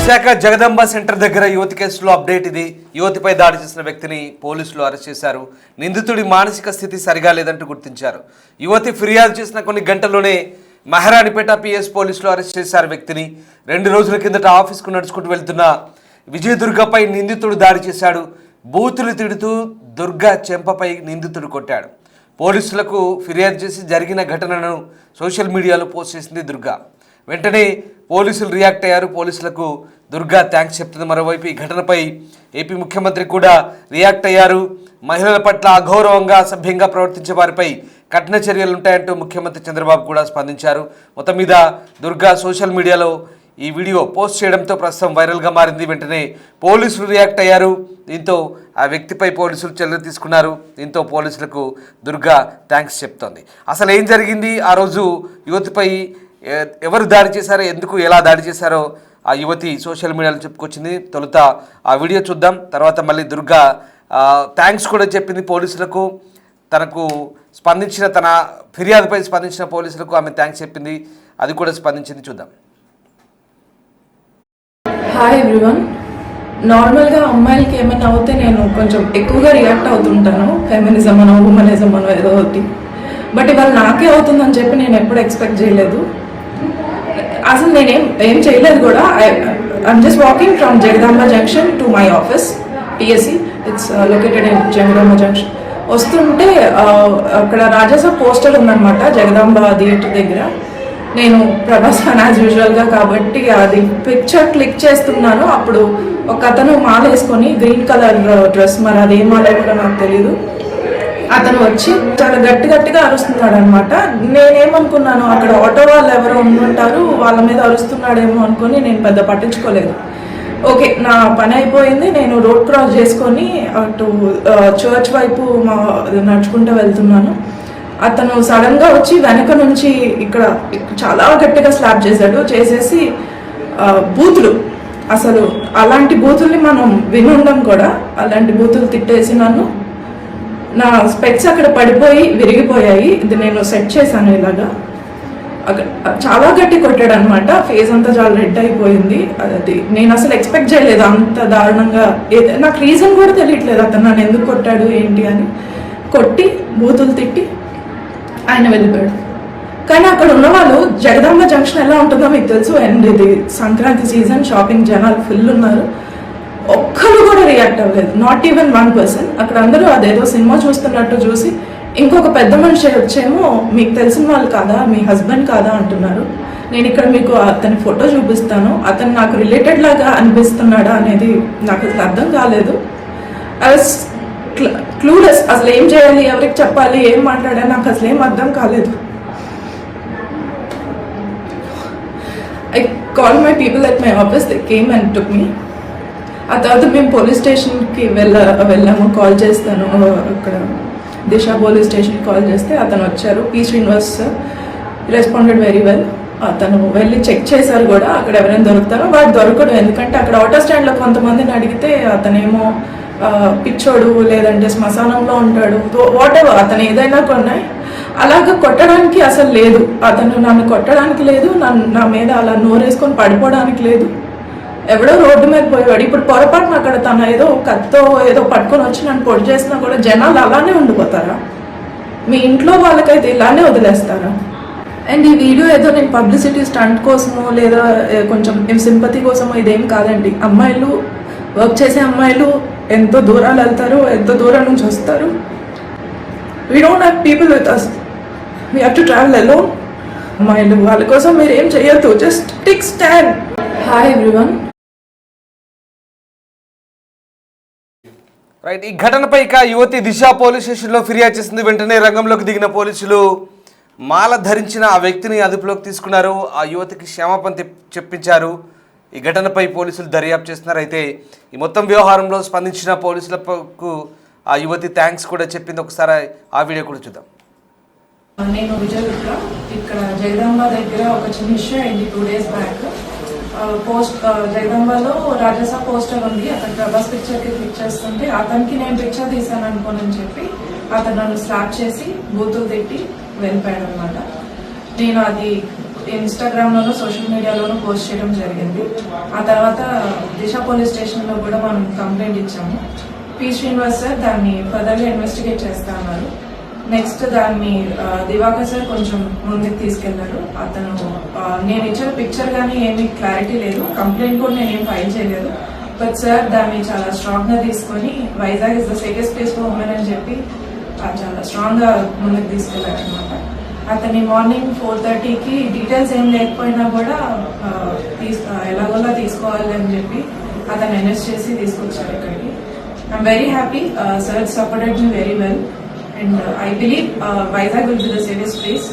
Visakha Jagadamba centre దగ్గర యువతి కేసులో అప్డేట్ ఇది. యువతిపై దాడి చేసిన వ్యక్తిని పోలీసులు అరెస్ట్ చేశారు. నిందితుడి మానసిక స్థితి సరిగా లేదంటూ గుర్తించారు. యువతి ఫిర్యాదు చేసిన కొన్ని గంటల్లోనే మహారాణిపేట పిఎస్ పోలీసులు అరెస్ట్ చేశారు వ్యక్తిని. 2 రోజుల కిందట ఆఫీస్కు నడుచుకుంటూ వెళ్తున్న విజయదుర్గపై నిందితుడు దాడి చేశాడు. బూతులు తిడుతూ దుర్గా చెంపపై నిందితుడు కొట్టాడు. పోలీసులకు ఫిర్యాదు చేసి జరిగిన ఘటనను సోషల్ మీడియాలో పోస్ట్ చేసింది దుర్గా. వెంటనే పోలీసులు రియాక్ట్ అయ్యారు. పోలీసులకు దుర్గా థ్యాంక్స్ చెప్తుంది. మరోవైపు ఈ ఘటనపై ఏపీ ముఖ్యమంత్రి కూడా రియాక్ట్ అయ్యారు. మహిళల పట్ల అగౌరవంగా అసభ్యంగా ప్రవర్తించే వారిపై కఠిన చర్యలు ఉంటాయంటూ ముఖ్యమంత్రి చంద్రబాబు కూడా స్పందించారు. మొత్తం మీద దుర్గా సోషల్ మీడియాలో ఈ వీడియో పోస్ట్ చేయడంతో ప్రస్తుతం వైరల్గా మారింది. వెంటనే పోలీసులు రియాక్ట్ అయ్యారు. దీంతో ఆ వ్యక్తిపై పోలీసులు చర్యలు తీసుకున్నారు. దీంతో పోలీసులకు దుర్గా థ్యాంక్స్ చెప్తోంది. అసలు ఏం జరిగింది, ఆ రోజు యువతిపై ఎవరు దాడి చేశారో, ఎందుకు ఎలా దాడి చేశారో ఆ యువతి సోషల్ మీడియాలో చెప్పుకొచ్చింది. తొలుత ఆ వీడియో చూద్దాం. తర్వాత మళ్ళీ దుర్గా థ్యాంక్స్ కూడా చెప్పింది పోలీసులకు. తనకు స్పందించిన, తన ఫిర్యాదుపై స్పందించిన పోలీసులకు ఆమె థ్యాంక్స్ చెప్పింది. అది కూడా స్పందించింది. చూద్దాం. Hi everyone. నార్మల్గా అమ్మాయిలకి ఏమైనా అవుతే నేను కొంచెం ఎక్కువగా రియాక్ట్ అవుతుంటాను. ఫెమినిజం అనో ఉమెనిజం అనో ఏదో అవుతుంది. బట్ ఇవాళ నాకే అవుతుందని చెప్పి నేను ఎప్పుడు ఎక్స్పెక్ట్ చేయలేదు. అసలు నేనేం చేయలేదు కూడా. I'm just walking from Jagadamba junction to my office PSC. It's located in Jagadamba junction. వస్తుంటే అక్కడ రాజాసాబ్ పోస్టర్ ఉందన్నమాట జగదాంబ థియేటర్ దగ్గర. నేను ప్రభాస్ ఫ్యాన్ యాజ్ యూజువల్గా కాబట్టి అది పిక్చర్ క్లిక్ చేస్తున్నాను. అప్పుడు ఒక అతను మాల వేసుకొని గ్రీన్ కలర్ డ్రెస్, మరి అది ఏ మాల కూడా నాకు తెలీదు, అతను వచ్చి చాలా గట్టిగా అరుస్తున్నాడు అనమాట. నేనేమనుకున్నాను, అక్కడ ఆటో వాళ్ళు ఎవరో ఉండుంటారు, వాళ్ళ మీద అరుస్తున్నాడేమో అనుకొని నేను పెద్ద పట్టించుకోలేదు. ఓకే, నా పని అయిపోయింది. నేను రోడ్ క్రాస్ చేసుకొని అటు చర్చ్ వైపు నడుచుకుంటూ వెళ్తున్నాను. అతను సడన్గా వచ్చి వెనక నుంచి ఇక్కడ చాలా గట్టిగా స్లాప్ చేసేసి బూతులు, అసలు అలాంటి బూతుల్ని మనం వినుండం కూడా, అలాంటి బూతులు తిట్టేసి నా స్పెక్స్ అక్కడ పడిపోయి విరిగిపోయాయి. ఇది నేను సెట్ చేశాను ఇలాగా. చాలా గట్టి కొట్టాడు అనమాట. ఫేస్ అంతా చాలా రెడ్ అయిపోయింది. అది నేను అసలు ఎక్స్పెక్ట్ చేయలేదు అంత దారుణంగా. నాకు రీజన్ కూడా తెలియట్లేదు అతను నన్ను ఎందుకు కొట్టాడు ఏంటి అని. కొట్టి బూతులు తిట్టి ఆయన వెళ్ళిపోయాడు. కానీ అక్కడ ఉన్న వాళ్ళు, జగదాంబ జంక్షన్ ఎలా ఉంటుందో మీకు తెలుసు. అండ్ ఇది సంక్రాంతి సీజన్, షాపింగ్ జనాలు ఫుల్ ఉన్నారు. ఒక్కరు కూడా రియాక్ట్ అవ్వలేదు. Not even 1%. అక్కడ అందరూ అదేదో సినిమా చూస్తున్నట్టు చూసి, ఇంకొక పెద్ద మనిషి వచ్చేమో మీకు తెలిసిన వాళ్ళు కాదా, మీ హస్బెండ్ కాదా అంటున్నారు. నేను ఇక్కడ మీకు అతని ఫోటో చూపిస్తాను. అతను నాకు రిలేటెడ్ లాగా అనిపిస్తున్నాడా అనేది నాకు అసలు అర్థం కాలేదు. I was clueless. అసలు ఏం చేయాలి, ఎవరికి చెప్పాలి, ఏం మాట్లాడాలి నాకు అసలు ఏం అర్థం కాలేదు. I call my people at my office. They came and took me. ఆ తర్వాత మేము పోలీస్ స్టేషన్కి వెళ్ళాము. కాల్ చేస్తాను, అక్కడ దిశ పోలీస్ స్టేషన్కి కాల్ చేస్తే అతను వచ్చారు. P Srinivas responded very well. అతను వెళ్ళి చెక్ చేశారు కూడా అక్కడ ఎవరైనా దొరుకుతారో. వాడు దొరకడు. ఎందుకంటే అక్కడ ఆటో స్టాండ్లో కొంతమందిని అడిగితే అతనేమో పిచ్చోడు, లేదంటే శ్మశానంలో ఉంటాడు, వాట్ ఎవర్, అతను ఏదైనా కొన్నాయి. అలాగ కొట్టడానికి అసలు లేదు. అతను నన్ను కొట్టడానికి లేదు, నా మీద అలా నోరేసుకొని పడిపోవడానికి లేదు. ఎవడో రోడ్డు మీద పోయేవాడు. ఇప్పుడు పొరపాటున అక్కడ తను ఏదో కత్తో ఏదో పట్టుకొని వచ్చి నన్ను పొడి చేసినా కూడా జనాలు అలానే ఉండిపోతారా? మీ ఇంట్లో వాళ్ళకైతే ఇలానే వదిలేస్తారా? అండ్ ఈ వీడియో ఏదో నేను పబ్లిసిటీ స్టంట్ కోసమో లేదా కొంచెం సింపతి కోసమో ఇదేం కాదండి. అమ్మాయిలు, వర్క్ చేసే అమ్మాయిలు ఎంతో దూరాలు వెళ్తారు, ఎంతో దూరం నుంచి వస్తారు. We don't have people with us, we have to travel alone. అమ్మాయిలు, వాళ్ళ కోసం మీరు ఏం చేయొద్దు. Just take stand. Hi everyone. Right. ఈ ఘటనపై ఇక యువతి దిశ పోలీస్ స్టేషన్లో ఫిర్యాదు చేసింది. వెంటనే రంగంలోకి దిగిన పోలీసులు మాల ధరించిన ఆ వ్యక్తిని అదుపులోకి తీసుకున్నారు. ఆ యువతికి క్షమాపణ చెప్పించారు. ఈ ఘటనపై పోలీసులు దర్యాప్తు చేస్తున్నారు. అయితే ఈ మొత్తం వ్యవహారంలో స్పందించిన పోలీసులకు ఆ యువతి థ్యాంక్స్ కూడా చెప్పింది. ఒకసారి ఆ వీడియో కూడా చూద్దాం. నేను విజయదుర్గ. ఇక్కడ జగదాంబ దగ్గర ఒక చిన్న ఇష్యూ అయింది 2 days బ్యాక్. జగదంబలో రాజాసాబ్ పోస్టర్ ఉంది. అతను ప్రభాస్ పిక్చర్కి క్లిక్ చేస్తుంటే అతనికి నేను పిక్చర్ తీసాను అనుకోనని చెప్పి అతను నన్ను స్లాప్ చేసి బూతులు తిట్టి వెళ్ళిపోయాడు అనమాట. నేను అది ఇన్స్టాగ్రామ్లోనూ సోషల్ మీడియాలోనూ పోస్ట్ చేయడం జరిగింది. ఆ తర్వాత దిశ పోలీస్ స్టేషన్లో కూడా మనం కంప్లైంట్ ఇచ్చాము. పి శ్రీనివాస్ సార్ దాన్ని ఫర్దర్గా ఇన్వెస్టిగేట్ చేస్తా అన్నారు. నెక్స్ట్ దాన్ని దివాకర్ సార్ కొంచెం ముందుకు తీసుకెళ్లారు. అతను నేను ఇచ్చిన పిక్చర్ కానీ ఏమీ క్లారిటీ లేదు, కంప్లైంట్ కూడా నేనేం ఫైల్ చేయలేదు. బట్ సార్ దాన్ని చాలా స్ట్రాంగ్ గా తీసుకొని Vizag is the safest place for women అని చెప్పి చాలా స్ట్రాంగ్ గా ముందుకు తీసుకెళ్లారు అనమాట. అతన్ని మార్నింగ్ 4:30కి డీటెయిల్స్ ఏం లేకపోయినా కూడా ఎలాగోలా తీసుకోవాలి అని చెప్పి అతను ఎన్ఎస్ చేసి తీసుకొచ్చారు ఇక్కడికి. I'm very happy, sir supported me very well and I believe Vizag will be the safest place.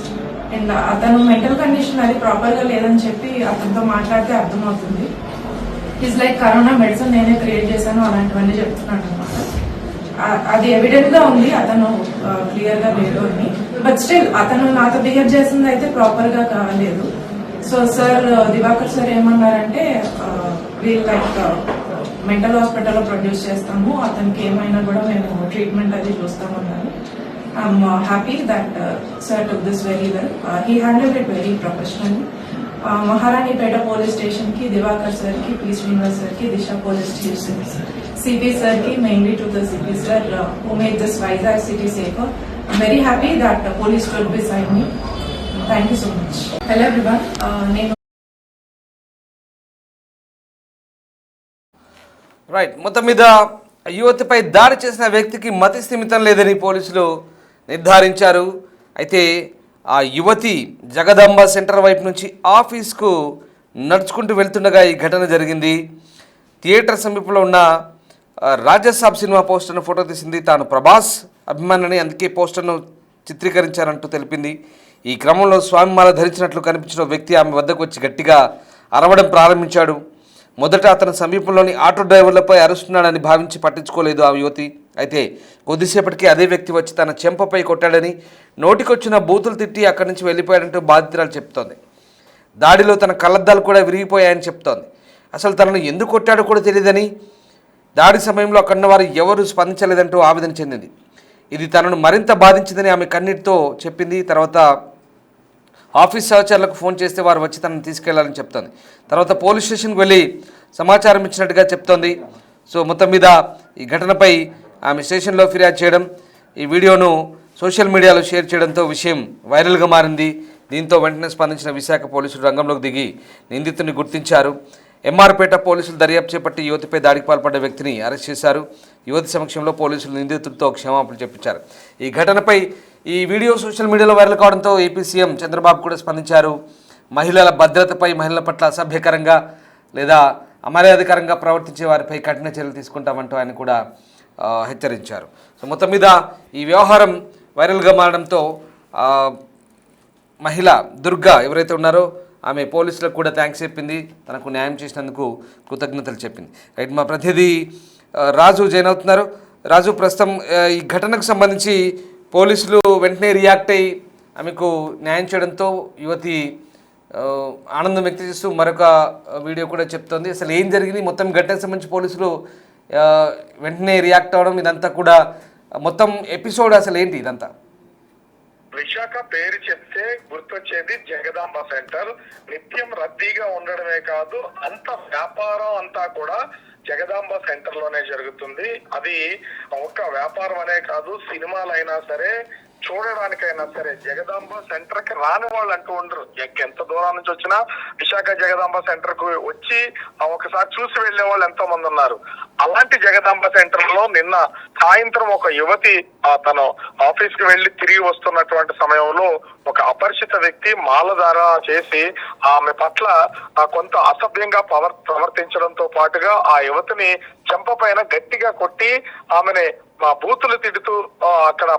And అతను మెంటల్ కండిషన్ అది ప్రాపర్ గా లేదని చెప్పి అతనితో మాట్లాడితే అర్థమవుతుంది. ఈజ్ లైక్ కరోనా మెడిసిన్ నేనే క్రియేట్ చేశాను అలాంటివన్నీ చెప్తున్నాడు అనమాట. అది ఎవిడెంట్ గా ఉంది, అతను క్లియర్ గా లేదు అని. బట్ స్టిల్ అతను నాతో బిహేవ్ చేసింది అయితే ప్రాపర్ గా కాలేదు. సో సార్ దివాకర్ సార్ ఏమన్నారంటే వీళ్ళు లైక్ మెంటల్ హాస్పిటల్లో ప్రొడ్యూస్ చేస్తాము, అతనికి ఏమైనా కూడా మేము ట్రీట్మెంట్ అది చూస్తామన్నారు. I'm happy that sir took this very well. He handled it very professionally. Maharanipeta police station కి దివాకర్ సార్ కి, పి శ్రీనివాస్ సార్ కి, Disha police station CP sir కి, mainly to the CP sir who made this Vizag city safer. I'm very happy that police stood beside me. Thank you so much. Hello everyone, నేను right. మొత్తం మీద యువతిపై దాడి చేసిన వ్యక్తికి మతి స్థిమితం లేదని పోలీసులు నిర్ధారించారు. అయితే ఆ యువతి జగదాంబ సెంటర్ వైపు నుంచి ఆఫీస్కు నడుచుకుంటూ వెళ్తుండగా ఈ ఘటన జరిగింది. థియేటర్ సమీపంలో ఉన్న రాజసాబ్ సినిమా పోస్టర్ను ఫోటో తీసింది. తాను ప్రభాస్ అభిమానిని, అందుకే పోస్టర్ను చిత్రీకరించారంటూ తెలిపింది. ఈ క్రమంలో స్వామిమాల ధరించినట్లు కనిపించిన వ్యక్తి ఆమె వద్దకు వచ్చి గట్టిగా అరవడం ప్రారంభించాడు. మొదట అతను సమీపంలోని ఆటో డ్రైవర్లపై అరుస్తున్నాడని భావించి పట్టించుకోలేదు ఆ యువతి. అయితే కొద్దిసేపటికి అదే వ్యక్తి వచ్చి తన చెంపపై కొట్టాడని, నోటికొచ్చిన బూతులు తిట్టి అక్కడి నుంచి వెళ్ళిపోయాడంటూ బాధితురాలు చెప్తోంది. దాడిలో తన కళ్ళద్దాలు కూడా విరిగిపోయాయని చెప్తోంది. అసలు తనను ఎందుకు కొట్టాడో కూడా తెలియదని, దాడి సమయంలో అక్కడున్న వారు ఎవరూ స్పందించలేదంటూ ఆవేదన చెందింది. ఇది తనను మరింత బాధించిందని ఆమె కన్నీటితో చెప్పింది. తర్వాత ఆఫీస్ సహచరులకు ఫోన్ చేస్తే వారు వచ్చి తనను తీసుకెళ్లాలని చెప్తోంది. తర్వాత పోలీస్ స్టేషన్కి వెళ్ళి సమాచారం ఇచ్చినట్టుగా చెప్తోంది. సో మొత్తం మీద ఈ ఘటనపై ఆమె స్టేషన్లో ఫిర్యాదు చేయడం, ఈ వీడియోను సోషల్ మీడియాలో షేర్ చేయడంతో విషయం వైరల్గా మారింది. దీంతో వెంటనే స్పందించిన విశాఖ పోలీసులు రంగంలోకి దిగి నిందితుడిని గుర్తించారు. ఎంఆర్పేట పోలీసులు దర్యాప్తు చేపట్టి యువతిపై దాడికి పాల్పడ్డ వ్యక్తిని అరెస్ట్ చేశారు. యువతి సమక్షంలో పోలీసులు నిందితుడితో క్షమాపణలు చెప్పించారు. ఈ ఘటనపై ఈ వీడియో సోషల్ మీడియాలో వైరల్ కావడంతో ఏపీ సీఎం చంద్రబాబు కూడా స్పందించారు. మహిళల భద్రతపై, మహిళల పట్ల అసభ్యకరంగా లేదా అమర్యాదకరంగా ప్రవర్తించే వారిపై కఠిన చర్యలు తీసుకుంటామంటూ ఆయన కూడా హెచ్చరించారు. సో మొత్తం మీద ఈ వ్యవహారం వైరల్గా మారడంతో మహిళ దుర్గా ఎవరైతే ఉన్నారో ఆమె పోలీసులకు కూడా థ్యాంక్స్ చెప్పింది, తనకు న్యాయం చేసినందుకు కృతజ్ఞతలు చెప్పింది. రైట్, మా ప్రతినిధి రాజు జాయిన్ అవుతున్నారు. రాజు, ప్రస్తుతం ఈ ఘటనకు సంబంధించి పోలీసులు వెంటనే రియాక్ట్ అయ్యి ఆమెకు న్యాయం చేయడంతో యువతి ఆనందం వ్యక్తం చేస్తూ మరొక వీడియో కూడా చెప్తోంది. అసలు ఏం జరిగింది, మొత్తం ఘటనకు సంబంధించి పోలీసులు వెంటనే రియాక్ట్ అవ్వడం, ఇదంతా కూడా మొత్తం ఎపిసోడ్ అసలు ఏంటి ఇదంతా? విశాఖ పేరు చెప్తే గుర్తొచ్చేది జగదాంబ సెంటర్. నిత్యం రద్దీగా ఉండడమే కాదు, అంత వ్యాపారం అంతా కూడా జగదాంబ సెంటర్ లోనే జరుగుతుంది. అది ఒక వ్యాపారం అనే కాదు, సినిమాలైనా సరే, చూడడానికైనా సరే జగదాంబ సెంటర్ కి రాని వాళ్ళు అంటూ ఉండరు. ఎంత దూరం నుంచి వచ్చినా విశాఖ జగదాంబ సెంటర్ కు వచ్చి ఒకసారి చూసి వెళ్లే వాళ్ళు ఎంతో మంది ఉన్నారు. అలాంటి జగదాంబ సెంటర్ లో నిన్న సాయంత్రం ఒక యువతి తను ఆఫీస్ కి వెళ్లి తిరిగి వస్తున్నటువంటి సమయంలో ఒక అపరిచిత వ్యక్తి మాలధార చేసి ఆమె పట్ల కొంత అసభ్యంగా ప్రవర్తించడంతో పాటుగా ఆ యువతిని చెంప పైన గట్టిగా కొట్టి ఆమెని బూతులు తిడుతూ అక్కడ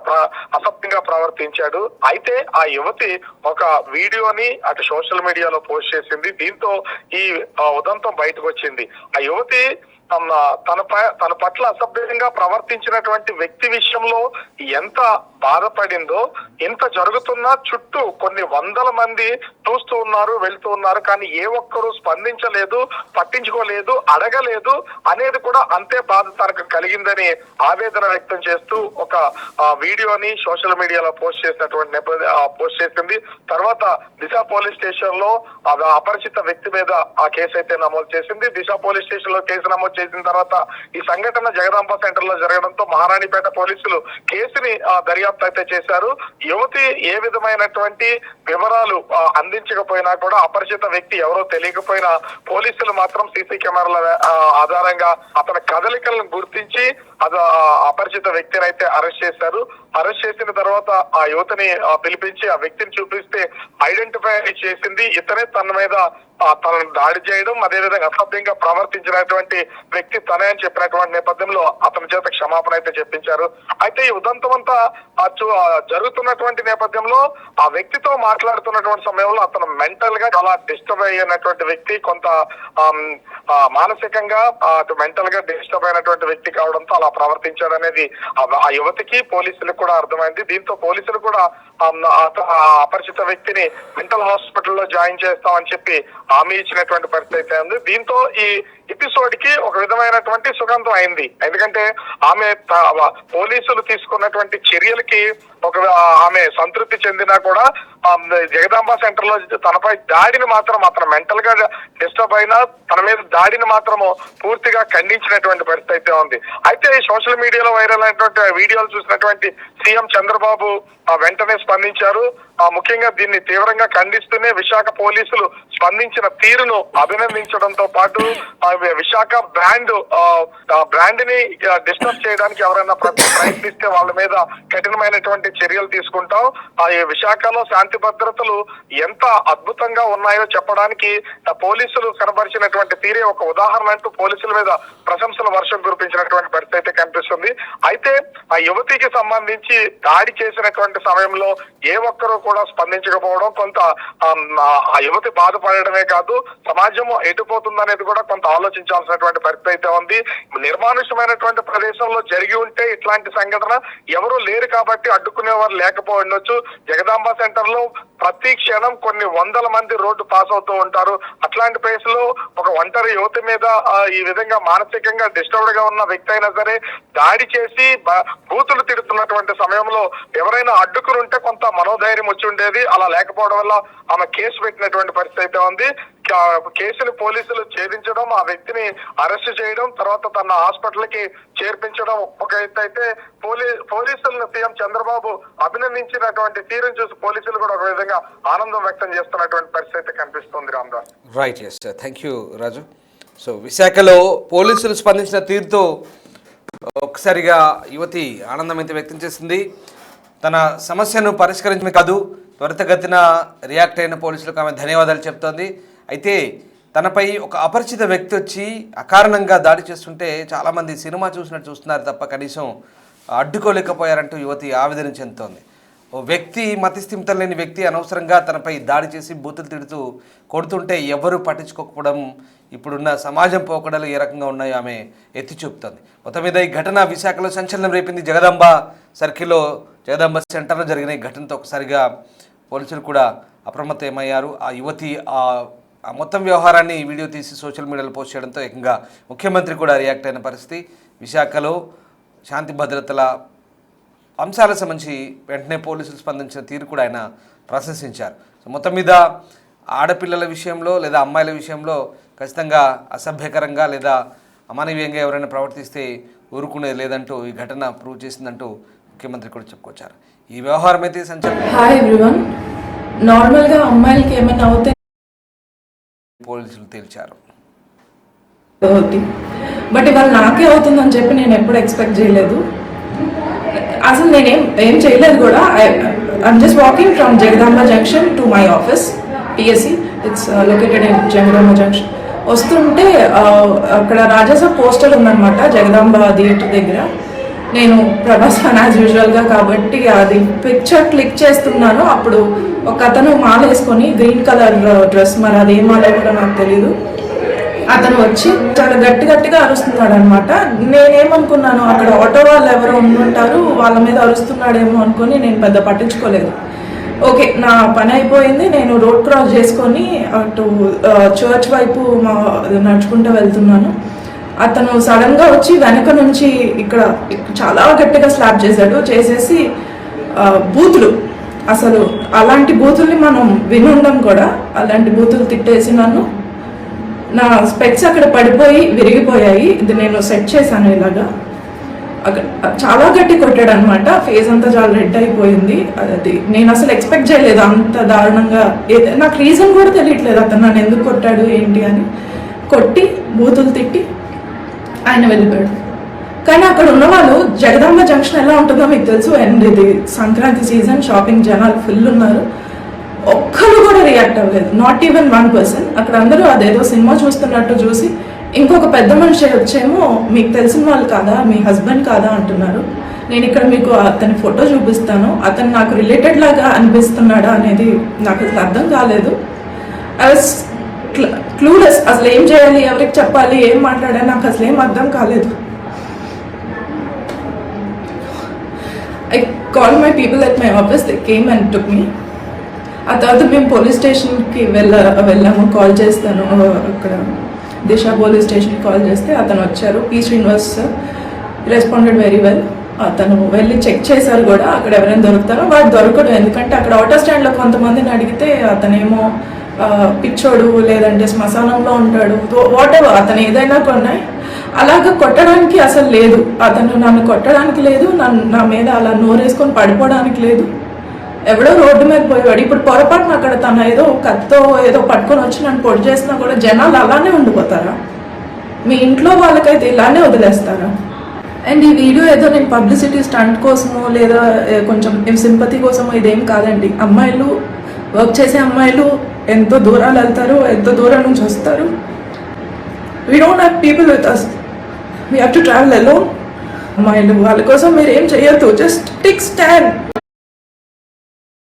అసభ్యంగా ప్రవర్తించాడు. అయితే ఆ యువతి ఒక వీడియోని అటు సోషల్ మీడియాలో పోస్ట్ చేసింది. దీంతో ఈ ఉదంతం బయటకు వచ్చింది. ఆ యువతి తన పట్ల అసభ్యంగా ప్రవర్తించినటువంటి వ్యక్తి విషయంలో ఎంత బాధపడిందో, ఇంత జరుగుతున్నా చుట్టూ కొన్ని వందల మంది చూస్తూ ఉన్నారు, వెళ్తూ ఉన్నారు, కానీ ఏ ఒక్కరూ స్పందించలేదు, పట్టించుకోలేదు, అడగలేదు అనేది కూడా అంతే బాధ తనకు కలిగిందని ఆవేదన వ్యక్తం చేస్తూ ఒక వీడియోని సోషల్ మీడియాలో పోస్ట్ చేసింది. తర్వాత దిశ పోలీస్ స్టేషన్ లో అపరిచిత వ్యక్తి మీద ఆ కేసు అయితే నమోదు చేసింది. దిశ పోలీస్ స్టేషన్ లో కేసు నమోదు చేసిన తర్వాత ఈ సంఘటన జగదాంబ సెంటర్ లో జరగడంతో మహారాణిపేట పోలీసులు కేసుని దర్యాప్తు అయితే చేశారు. యువతి ఏ విధమైనటువంటి వివరాలు అందించకపోయినా కూడా, అపరిచిత వ్యక్తి ఎవరో తెలియకపోయినా పోలీసులు మాత్రం సీసీ కెమెరాల ఆధారంగా అతని కదలికలను గుర్తించి అపరిచిత వ్యక్తిని అయితే అరెస్ట్ చేశారు. అరెస్ట్ చేసిన తర్వాత ఆ యువతిని పిలిపించి ఆ వ్యక్తిని చూపిస్తే ఐడెంటిఫై చేసింది. ఇతనే తన మీద తనను దాడి చేయడం, అదేవిధంగా అసభ్యంగా ప్రవర్తించినటువంటి వ్యక్తి తనే అని చెప్పినటువంటి నేపథ్యంలో అతని చేత క్షమాపణ అయితే చెప్పించారు. అయితే ఈ ఉదంతం అంతా జరుగుతున్నటువంటి నేపథ్యంలో ఆ వ్యక్తితో మాట్లాడుతున్నటువంటి సమయంలో అతను మెంటల్ గా చాలా డిస్టర్బ్ అయినటువంటి వ్యక్తి, కొంత మానసికంగా మెంటల్ గా డిస్టర్బ్ అయినటువంటి వ్యక్తి కావడంతో అలా ప్రవర్తించాడు అనేది ఆ యువతికి పోలీసులకు కూడా అర్థమైంది. దీంతో పోలీసులు కూడా అపరిచిత వ్యక్తిని మెంటల్ హాస్పిటల్లో జాయిన్ చేస్తామని చెప్పి హామీ ఇచ్చినటువంటి పరిస్థితి ఉంది. దీంతో ఈ ఎపిసోడ్ కి ఒక విధమైనటువంటి సుగంధం అయింది. ఎందుకంటే ఆమె పోలీసులు తీసుకున్నటువంటి చర్యలకి ఆమె సంతృప్తి చెందినా కూడా జగదాంబ సెంటర్ లో తనపై దాడిని మాత్రం అతను మెంటల్ గా డిస్టర్బ్ అయినా తన మీద దాడిని మాత్రము పూర్తిగా ఖండించినటువంటి పరిస్థితి అయితే ఉంది. అయితే ఈ సోషల్ మీడియాలో వైరల్ అయినటువంటి వీడియోలు చూసినటువంటి సీఎం చంద్రబాబు వెంటనే స్పందించారు. ముఖ్యంగా దీన్ని తీవ్రంగా ఖండిస్తూనే విశాఖ పోలీసులు స్పందించిన తీరును అభినందించడంతో పాటు విశాఖ బ్రాండ్ ని డిస్టర్బ్ చేయడానికి ఎవరైనా ప్రయత్నిస్తే వాళ్ళ మీద కఠినమైనటువంటి చర్యలు తీసుకుంటాం. ఈ విశాఖలో శాంతి భద్రతలు ఎంత అద్భుతంగా ఉన్నాయో చెప్పడానికి పోలీసులు కనబరిచినటువంటి తీరే ఒక ఉదాహరణ అంటూ పోలీసుల మీద ప్రశంసల వర్షం కురిపించినటువంటి పరిస్థితి అయితే కనిపిస్తుంది. అయితే ఆ యువతికి సంబంధించి దాడి చేసినటువంటి సమయంలో ఏ ఒక్కరూ కూడా స్పందించకపోవడం, కొంత ఆ యువతి బాధపడమే కాదు సమాజం ఎటుపోతుందనేది కూడా కొంత ఆలోచించాల్సినటువంటి పరిస్థితి అయితే ఉంది. నిర్మానుష్యమైనటువంటి ప్రదేశంలో జరిగి ఉంటే ఇట్లాంటి సంఘటన ఎవరు లేరు కాబట్టి అడ్డుకునేవారు లేకపోయి ఉండొచ్చు. జగదాంబ సెంటర్ లో ప్రతి క్షణం కొన్ని వందల మంది రోడ్డు పాస్ అవుతూ ఉంటారు. అట్లాంటి ప్లేస్ లో ఒక ఒంటరి యువతి మీద ఈ విధంగా మానసికంగా డిస్టర్బ్డ్ గా ఉన్న వ్యక్తి అయినా సరే దాడి చేసి బూతులు తిడుతున్నటువంటి సమయంలో ఎవరైనా అడ్డుకుని ఉంటే కొంత మనోధైర్యం వచ్చి ఉండేది. అలా లేకపోవడం వల్ల ఆమె కేసు పెట్టినటువంటి పరిస్థితి అయితే ఉంది. కేసుని పోలీసులు ఛేదించడం, ఆ వ్యక్తిని అరెస్ట్ చేయడం, తర్వాత తన హాస్పిటల్ కి చేర్పించడం ఒక ఎత్తు అయితే పోలీసులను సీఎం చంద్రబాబు అభినందించినటువంటి తీరును చూసి పోలీసులు కూడా ఒక విధంగా ఆనందం వ్యక్తం చేస్తున్నటువంటి పరిస్థితి కనిపిస్తుంది. Ramdas. Right, yes, thank you Raju. So విశాఖలో పోలీసులు స్పందించిన తీరుతో ఒకసారిగా యువతి ఆనందం అయితే వ్యక్తం చేసింది. తన సమస్యను పరిష్కరించడమే కాదు త్వరితగతిన రియాక్ట్ అయిన పోలీసులకు ఆమె ధన్యవాదాలు చెప్తోంది. అయితే తనపై ఒక అపరిచిత వ్యక్తి వచ్చి అకారణంగా దాడి చేస్తుంటే చాలామంది సినిమా చూసినట్టు చూస్తున్నారు తప్ప కనీసం అడ్డుకోలేకపోయారంటూ యువతి ఆవేదన చెందుతోంది. ఓ వ్యక్తి, మతిస్థిమితం లేని వ్యక్తి అనవసరంగా తనపై దాడి చేసి బూతులు తిడుతూ కొడుతుంటే ఎవరు పట్టించుకోకపోవడం ఇప్పుడున్న సమాజం పోకడలు ఏ రకంగా ఉన్నాయో ఆమె ఎత్తి చూపుతోంది. మొత్తం మీద ఈ ఘటన విశాఖలో సంచలనం రేపింది. జగదాంబ సర్కిల్లో జగదాంబ సెంటర్లో జరిగిన ఈ ఘటనతో ఒకసారిగా పోలీసులు కూడా అప్రమత్తమయ్యారు. ఆ యువతి ఆ మొత్తం వ్యవహారాన్ని వీడియో తీసి సోషల్ మీడియాలో పోస్ట్ చేయడంతో ఏకంగా ముఖ్యమంత్రి కూడా రియాక్ట్ అయిన పరిస్థితి. విశాఖలో శాంతి భద్రతల అంశాలకు సంబంధించి వెంటనే పోలీసులు స్పందించిన తీరు కూడా ఆయన ప్రశంసించారు. సో మొత్తం మీద ఆడపిల్లల విషయంలో లేదా అమ్మాయిల విషయంలో ఖచ్చితంగా అసభ్యకరంగా లేదా అమానవీయంగా ఎవరైనా ప్రవర్తిస్తే ఊరుకునేది లేదంటూ ఈ ఘటన ప్రూవ్ చేసిందంటూ ముఖ్యమంత్రి కూడా చెప్పుకొచ్చారు. ఈ వ్యవహారం అయితే సంచలనం. Hi everyone. నార్మల్గా అమ్మాయిలకి ఏమైనా అవుతే పోలీసులు తేల్చారు. బట్ ఇవాళ నాకే అవుతుందని చెప్పి నేను ఎప్పుడు ఎక్స్పెక్ట్ చేయలేదు. అసలు నేనేం చేయలేదు కూడా. I'm just walking from Jagadamba junction to my office, TSC. It's located in Jagadamba junction. వస్తుంటే అక్కడ రాజాసాబ్ పోస్టర్ ఉందన్నమాట జగదాంబ థియేటర్ దగ్గర. నేను ప్రభాస్ ఫ్యాన్ యాజ్ యూజువల్గా కాబట్టి అది పిక్చర్ క్లిక్ చేస్తున్నాను. అప్పుడు ఒక అతను మాల వేసుకొని గ్రీన్ కలర్ డ్రెస్, మరి అది ఏ మాల కూడా నాకు తెలీదు, అతను వచ్చి చాలా గట్టిగా అరుస్తున్నాడు అనమాట. నేనేమనుకున్నాను, అక్కడ ఆటో వాళ్ళు ఎవరో ఉండుంటారు, వాళ్ళ మీద అరుస్తున్నాడేమో అనుకొని నేను పెద్ద పట్టించుకోలేదు. ఓకే, నా పని అయిపోయింది. నేను రోడ్ క్రాస్ చేసుకొని అటు చర్చ్ వైపు నడుచుకుంటూ వెళ్తున్నాను. అతను సడన్గా వచ్చి వెనక నుంచి ఇక్కడ చాలా గట్టిగా స్లాప్ చేసేసి బూతులు, అసలు అలాంటి బూతుల్ని మనం వినుండం కూడా, అలాంటి బూతులు తిట్టేసి నా స్పెక్స్ అక్కడ పడిపోయి విరిగిపోయాయి. ఇది నేను సెట్ చేశాను ఇలాగా. అక్కడ చాలా గట్టి కొట్టాడు అనమాట. ఫేస్ అంతా చాలా రెడ్ అయిపోయింది. అది నేను అసలు ఎక్స్పెక్ట్ చేయలేదు అంత దారుణంగా. నాకు రీజన్ కూడా తెలియట్లేదు అతను నన్ను ఎందుకు కొట్టాడు ఏంటి అని. కొట్టి బూతులు తిట్టి ఆయన వెళ్ళిపోయాడు. కానీ అక్కడ ఉన్న వాళ్ళు, జగదాంబ జంక్షన్ ఎలా ఉంటుందో మీకు తెలుసు, అండ్ ఇది సంక్రాంతి సీజన్, షాపింగ్ జనాలు ఫుల్ ఉన్నారు. ఒక్కరు కూడా రియాక్ట్ అవ్వలేదు, నాట్ ఈవెన్ 1%. అక్కడ అందరూ అదేదో సినిమా చూస్తున్నట్టు చూసి, ఇంకొక పెద్ద మనిషి వచ్చేమో మీకు తెలిసిన వాళ్ళు కాదా, మీ హస్బెండ్ కాదా అంటున్నారు. నేను ఇక్కడ మీకు అతని ఫోటో చూపిస్తాను. అతను నాకు రిలేటెడ్ లాగా అనిపిస్తున్నాడా అనేది నాకు అసలు అర్థం కాలేదు. I was clueless. అసలు ఏం చేయాలి, ఎవరికి చెప్పాలి, ఏం మాట్లాడాలి నాకు అసలు ఏం అర్థం కాలేదు. I called my people at my office. They came and took me. ఆ తర్వాత మేము పోలీస్ స్టేషన్కి వెళ్ళాము. కాల్ చేస్తాను, అక్కడ దిశ పోలీస్ స్టేషన్కి కాల్ చేస్తే అతను వచ్చారు. P Srinivas responded very well. అతను వెళ్ళి చెక్ చేశారు కూడా అక్కడ ఎవరైనా దొరుకుతారో. వాడు దొరకడు, ఎందుకంటే అక్కడ ఆటో స్టాండ్లో కొంతమందిని అడిగితే అతనేమో పిచ్చోడు, లేదంటే శ్మశానంలో ఉంటాడు, వాట్ ఎవర్, అతను ఏదైనా కొన్నాయి. అలాగ కొట్టడానికి అసలు లేదు, అతను నన్ను కొట్టడానికి లేదు, నా మీద అలా నోరేసుకొని పడిపోవడానికి లేదు. ఎవడో రోడ్డు మీద పోయేవాడు. ఇప్పుడు పొరపాటున అక్కడ తను ఏదో కత్తో ఏదో పట్టుకొని వచ్చి నన్ను పొడి చేసినా కూడా జనాలు అలానే ఉండిపోతారా? మీ ఇంట్లో వాళ్ళకైతే ఇలానే వదిలేస్తారా? అండ్ ఈ వీడియో ఏదో నేను పబ్లిసిటీ స్టంట్ కోసమో లేదా కొంచెం సింపతి కోసమో ఇదేం కాదండి. అమ్మాయిలు, వర్క్ చేసే అమ్మాయిలు ఎంతో దూరాలు వెళ్తారు, ఎంతో దూరం నుంచి వస్తారు. We don't have people with us. We have to travel alone. అమ్మాయిలు, వాళ్ళ కోసం మీరు ఏం చేయొద్దు. Just take stand.